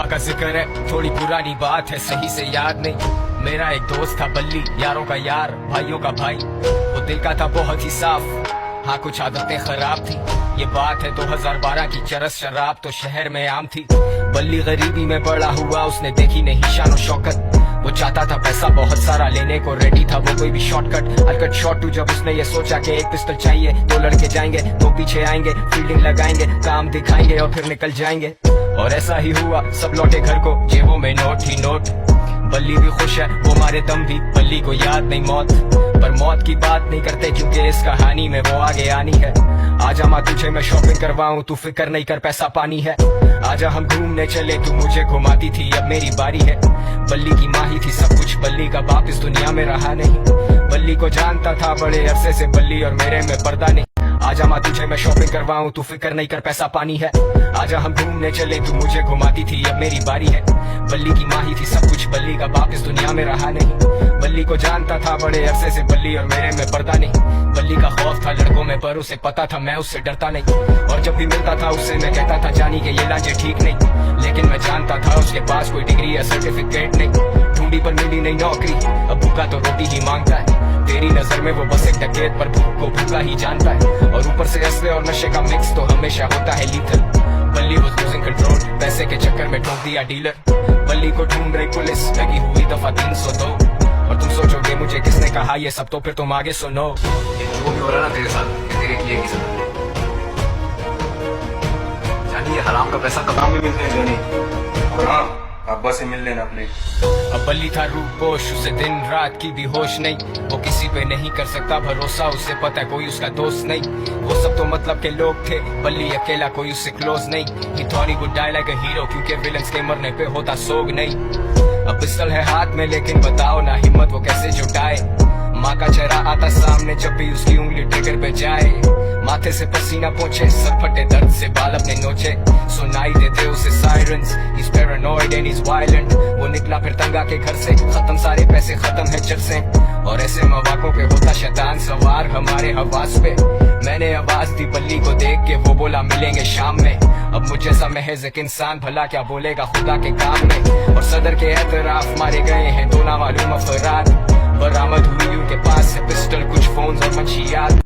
पापा का जिक्र है, थोड़ी पुरानी बात है, सही से याद नहीं। मेरा एक दोस्त था बल्ली, यारों का यार, भाइयों का भाई। वो दिल का था बहुत ही साफ, हाँ कुछ आदतें खराब थी। ये बात है 2012 की, चरस शराब तो शहर में आम थी। बल्ली गरीबी में बड़ा हुआ, उसने देखी नहीं शान और शौकत। वो चाहता था पैसा बहुत सारा, लेने को रेडी था वो कोई भी शॉर्टकट। हलकट शॉट टू जब उसने ये सोचा कि एक पिस्टल चाहिए, दो लड़के जाएंगे, दो पीछे आएंगे, फील्डिंग लगाएंगे, काम दिखाएंगे और फिर निकल जाएंगे। और ऐसा ही हुआ, सब लौटे घर को, जेबों में नोट ही नोट। बल्ली भी खुश है, वो मारे दम भी, बल्ली को याद नहीं मौत। पर मौत की बात नहीं करते क्योंकि इस कहानी में वो आगे आनी है। आजा माँ तुझे मैं शॉपिंग करवाऊं, तू फिक्र नहीं कर, पैसा पानी है। आजा हम घूमने चले, तू मुझे घुमाती थी, अब मेरी बारी है। बल्ली की माँ ही थी सब कुछ, बल्ली का बाप इस दुनिया में रहा नहीं। बल्ली को जानता था बड़े अरसे से, बल्ली और मेरे में पर्दा नहीं। आजा माँ तुझे मैं शॉपिंग करवाऊं, तू फिक्र नहीं कर, पैसा पानी है। आजा हम घूमने चले, तू मुझे घुमाती थी, अब मेरी बारी है। बल्ली की माँ ही थी सब कुछ, बल्ली का बाप इस दुनिया में रहा नहीं। बल्ली को जानता था बड़े अरसे से, बल्ली और मेरे में पर्दा नहीं। बल्ली का खौफ था लड़कों में, पर उसे पता था मैं उससे डरता नहीं। और जब भी मिलता था उससे मैं कहता था जानी के ये लाजे ठीक नहीं। लेकिन मैं जानता था उसके पास कोई डिग्री या सर्टिफिकेट नहीं। ढूंढी पर मिली नहीं नौकरी, अब भूखा तो रोटी ही मांगता है। तेरी नजर में वो बस एक डकैत, पर भूख को भूखा ही जानता है। और ऊपर से असले और नशे का मिक्स तो हमेशा होता है लीथल। बल्ली was losing control, पैसे के चक्कर में ठोक दिया डीलर। बल्ली को ढूंढ रही पुलिस, लगी हुई दफा 302। और तुम सोचोगे मुझे किसने कहा ये सब, तो फिर तुम आगे सुनो। ये जो भी हो रहा है ना तेरे साथ, ये तेरे किए की सजा। जानी ये हराम का पैसा कब भी मिलते हैं जानी, और हाँ अब्बा से मिल लेना अपने। अब बल्ली था रूपोश, उसे दिन रात की भी होश नहीं। वो किसी पे नहीं कर सकता भरोसा, उसे पता कोई उसका दोस्त नहीं। वो सब तो मतलब के लोग थे, बल्ली अकेला कोई उससे क्लोज नहीं। He thought he would die like a hero, क्योंकि विलन्स के मरने पे होता सोग नहीं। अब पिस्टल है हाथ में, लेकिन बताओ ना हिम्मत वो कैसे जुटाए। माँ का चेहरा आता सामने जब भी उसकी उंगली ट्रिगर पे जाए। माथे से पसीना पोंछे, सर फटे दर्द से बाल अपने नोचे। सुनाई देते उसे sirens, he's paranoid and he's violent। वो निकला फिर तंगा के घर से, खत्म सारे पैसे, खत्म है चर से। और ऐसे मवाकों पे होता शैतान सवार हमारे हवास पे। मैंने आवाज दी बल्ली को देख के, वो बोला मिलेंगे शाम में। अब मुझे सा महज एक इंसान भला क्या बोलेगा खुदा के काम में। और सदर के एतराफ मारे गए हैं दो नामालूम अफराद। बरामद हुई उनके पास से पिस्टल, कुछ फोन्स और मंशियात।